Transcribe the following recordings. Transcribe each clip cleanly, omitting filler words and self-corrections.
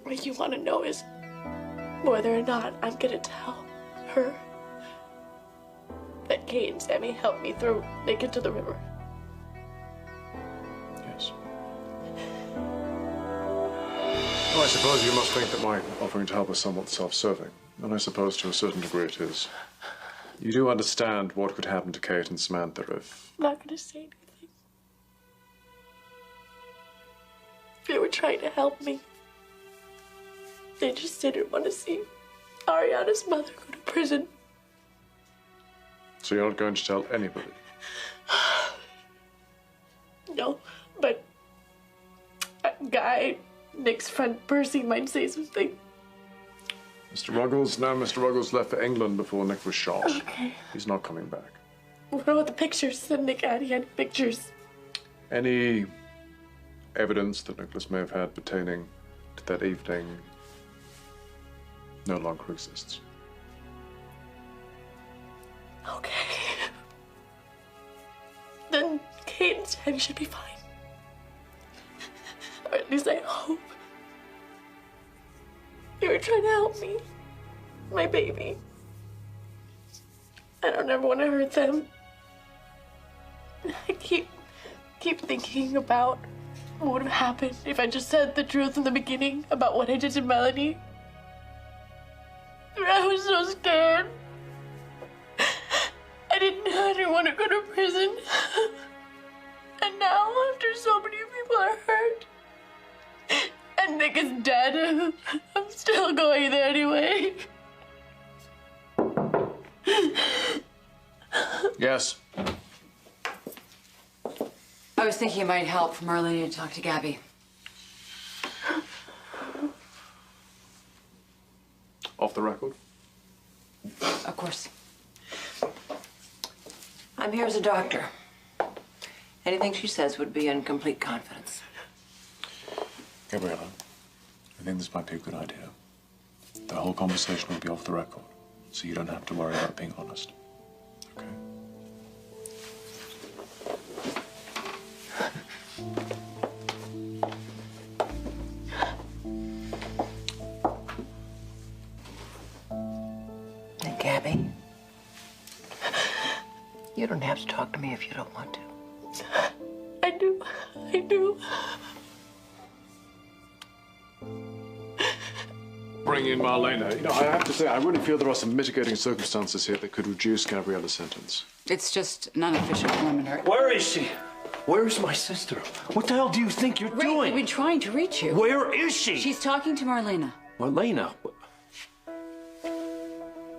what you want to know is whether or not I'm gonna tell her that Kate and Sammy helped me throw Nick into the river. Yes. Well, I suppose you must think that my offering to help is somewhat self-serving, and I suppose to a certain degree it is. You do understand what could happen to Kate and Samantha if... I'm not gonna say anything. They were trying to help me. They just didn't want to see Ariana's mother go to prison. So you're not going to tell anybody? No, but a guy, Nick's friend Percy, might say something. Mr. Ruggles? No, Mr. Ruggles left for England before Nick was shot. Okay. He's not coming back. What about the pictures that Nick had? He had pictures. Any evidence that Nicholas may have had pertaining to that evening no longer exists. Okay. Then Kate and Sammy should be fine. Or at least I hope. They were trying to help me. My baby. I don't ever want to hurt them. I keep thinking about what would have happened if I just said the truth in the beginning about what I did to Melanie. I was so scared. I didn't want to go to prison. And now, after so many people are hurt, and Nick is dead, I'm still going there anyway. Yes. I was thinking it might help for Marlene to talk to Gabi. Off the record? Of course. I'm here as a doctor. Anything she says would be in complete confidence. Gabriella, I think this might be a good idea. The whole conversation will be off the record, so you don't have to worry about being honest. Okay? And Gabi, you don't have to talk to me if you don't want to. I do. Bring in Marlena. You know, I have to say, I really feel there are some mitigating circumstances here that could reduce Gabriella's sentence. It's just an unofficial preliminary. Where is she? Where is my sister? What the hell do you think you're doing? We've been trying to reach you. Where is she? She's talking to Marlena. Marlena.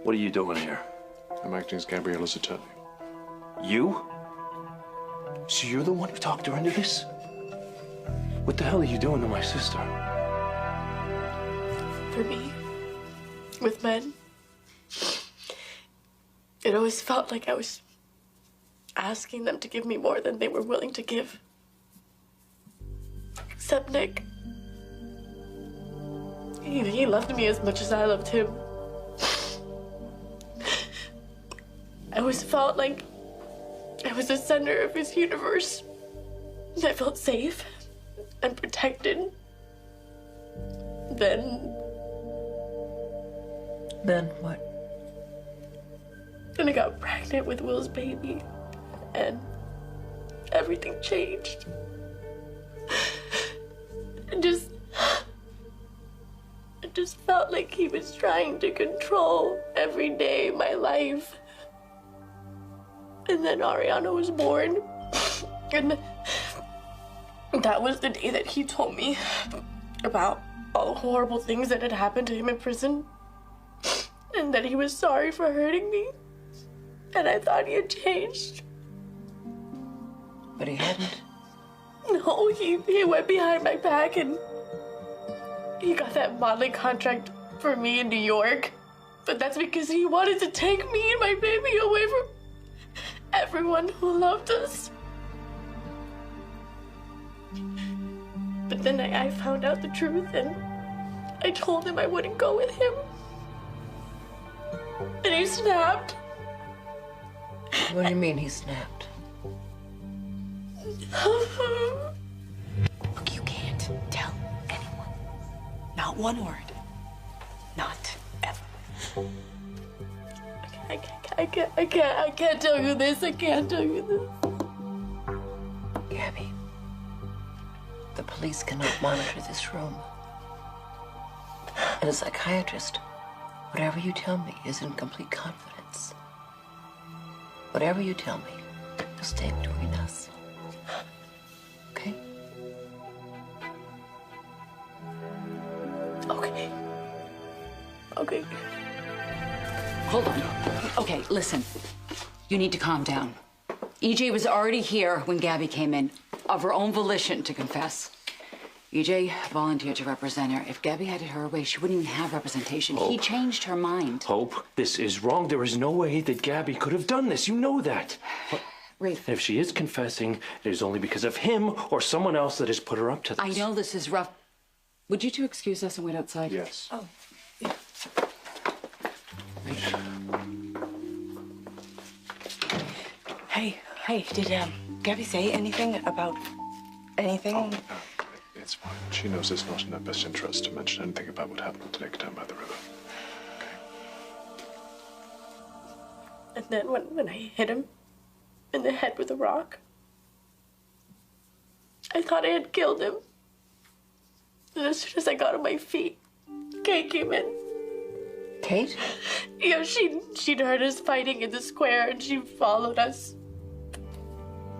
What are you doing here? I'm acting as Gabriella's attorney. You? So you're the one who talked her into this? What the hell are you doing to my sister? For me, with men, it always felt like I was asking them to give me more than they were willing to give. Except Nick. He loved me as much as I loved him. I always felt like I was the center of his universe. I felt safe and protected. Then what? Then I got pregnant with Will's baby, and everything changed. It just felt like he was trying to control every day of my life. And then Ariana was born, and that was the day that he told me about all the horrible things that had happened to him in prison, and that he was sorry for hurting me, and I thought he had changed. But he hadn't. No, he went behind my back and he got that modeling contract for me in New York, but that's because he wanted to take me and my baby away from everyone who loved us. But then I found out the truth, and I told him I wouldn't go with him. And he snapped. What do you mean he snapped? Look, you can't tell anyone. No. Not one word. Not ever. I can't tell you this. I can't tell you this. Gabi, the police cannot monitor this room. And a psychiatrist, whatever you tell me is in complete confidence. Whatever you tell me will stay between us. Okay? Okay. Okay. Hold on. Okay, listen. You need to calm down. EJ was already here when Gabi came in, of her own volition to confess. EJ volunteered to represent her. If Gabi had it her way, she wouldn't even have representation. Hope. He changed her mind. Hope, this is wrong. There is no way that Gabi could have done this. You know that. Rafe. And if she is confessing, it is only because of him or someone else that has put her up to this. I know this is rough. Would you two excuse us and wait outside? Yes. Oh, yeah. Hey, did Gabi say anything about anything? Oh, no, it's fine. She knows it's not in her best interest to mention anything about what happened today down by the river. And then when I hit him in the head with a rock, I thought I had killed him. And as soon as I got on my feet, Kate came in. Kate? Yeah, she'd heard us fighting in the square and she followed us.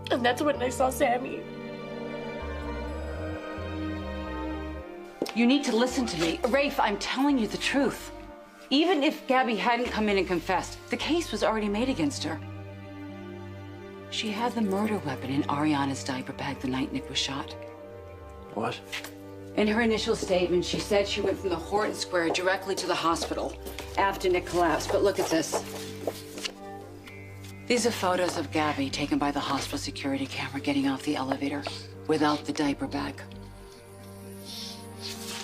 And that's when I saw Sammy. You need to listen to me. Rafe, I'm telling you the truth. Even if Gabi hadn't come in and confessed, the case was already made against her. She had the murder weapon in Ariana's diaper bag the night Nick was shot. What? In her initial statement, she said she went from the Horton Square directly to the hospital after Nick collapsed. But look at this. These are photos of Gabi taken by the hospital security camera getting off the elevator without the diaper bag.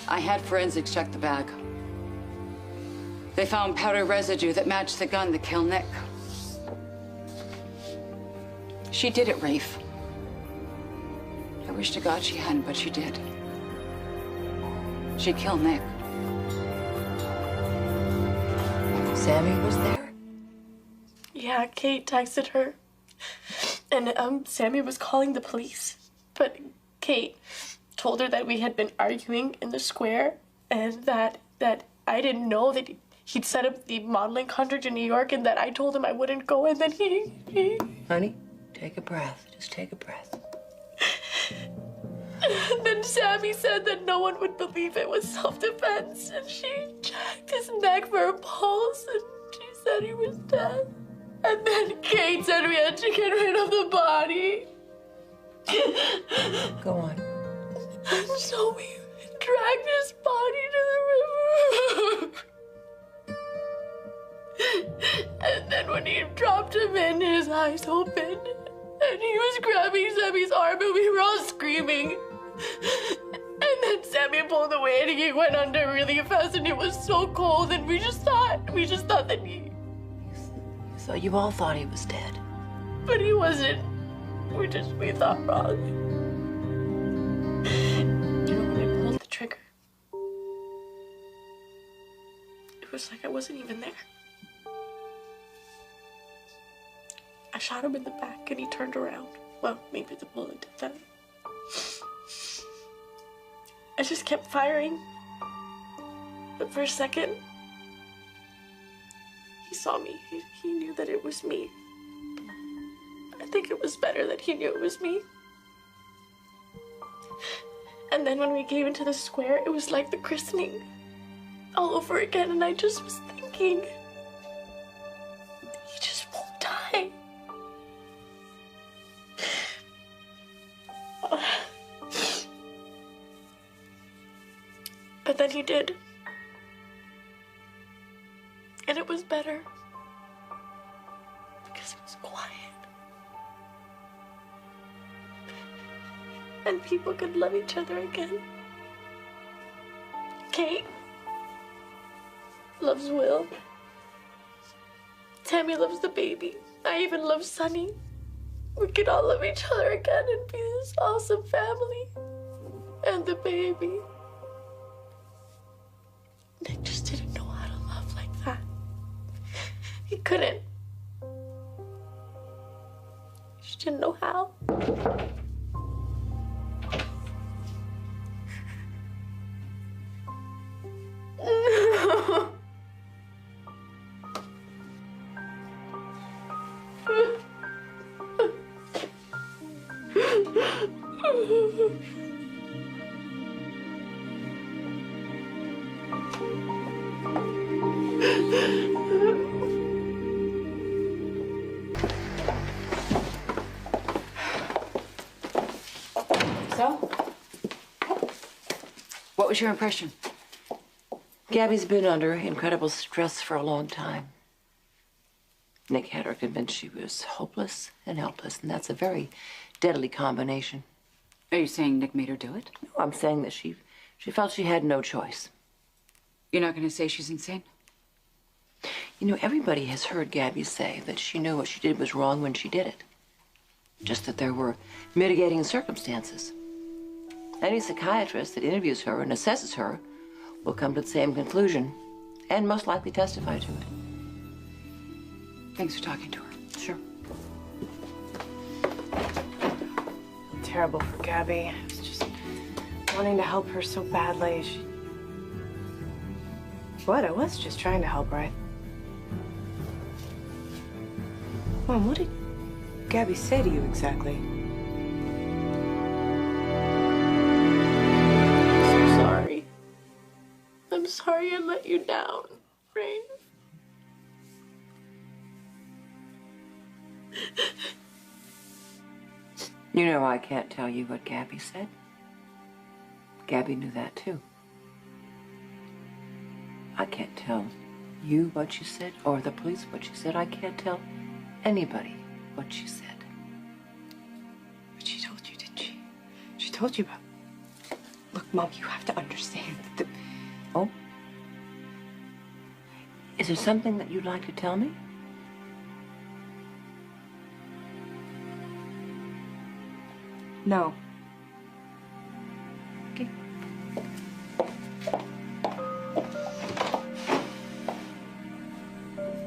I had forensics check the bag. They found powder residue that matched the gun that killed Nick. She did it, Rafe. I wish to God she hadn't, but she did. She killed Nick. Sammy was there? Yeah, Kate texted her. And Sammy was calling the police. But Kate told her that we had been arguing in the square and that I didn't know that he'd set up the modeling contract in New York and that I told him I wouldn't go and then he... Honey, take a breath. Just take a breath. And then Sammy said that no one would believe it was self-defense and she checked his neck for a pulse and she said he was dead. And then Kate said we had to get rid of the body. Go on. And so we dragged his body to the river. And then when he dropped him in, his eyes opened. And he was grabbing Sammy's arm and we were all screaming. And then Sammy pulled away and he went under really fast and it was so cold and we just thought that he... So you all thought he was dead? But he wasn't. We thought wrong. You know, when I pulled the trigger, it was like I wasn't even there. I shot him in the back and he turned around. Well, maybe the bullet did that. I just kept firing. But for a second, he saw me. He knew that it was me. I think it was better that he knew it was me. And then when we came into the square, it was like the christening all over again. And I just was thinking, he just won't die. But then he did. And it was better. Because it was quiet. And people could love each other again. Kate loves Will. Tammy loves the baby. I even love Sunny. We could all love each other again and be this awesome family. And the baby. couldn't. She didn't know how. So? What was your impression? Gabby's been under incredible stress for a long time. Nick had her convinced she was hopeless and helpless, and that's a very deadly combination. Are you saying Nick made her do it? No, I'm saying that she felt she had no choice. You're not going to say she's insane? You know, everybody has heard Gabby say that she knew what she did was wrong when she did it. Just that there were mitigating circumstances. Any psychiatrist that interviews her and assesses her will come to the same conclusion and most likely testify to it. Thanks for talking to her. Sure. Terrible for Gabby. I was just wanting to help her so badly. What? I was just trying to help, right? Mom, what did Gabby say to you exactly? I'm so sorry. I'm sorry I let you down, Rain. You know I can't tell you what Gabby said. Gabby knew that too. I can't tell you what she said or the police what she said. I can't tell anybody what she said. But she told you, didn't she? She told you about... Look, Mom, you have to understand that... Oh? Is there something that you'd like to tell me? No. Okay.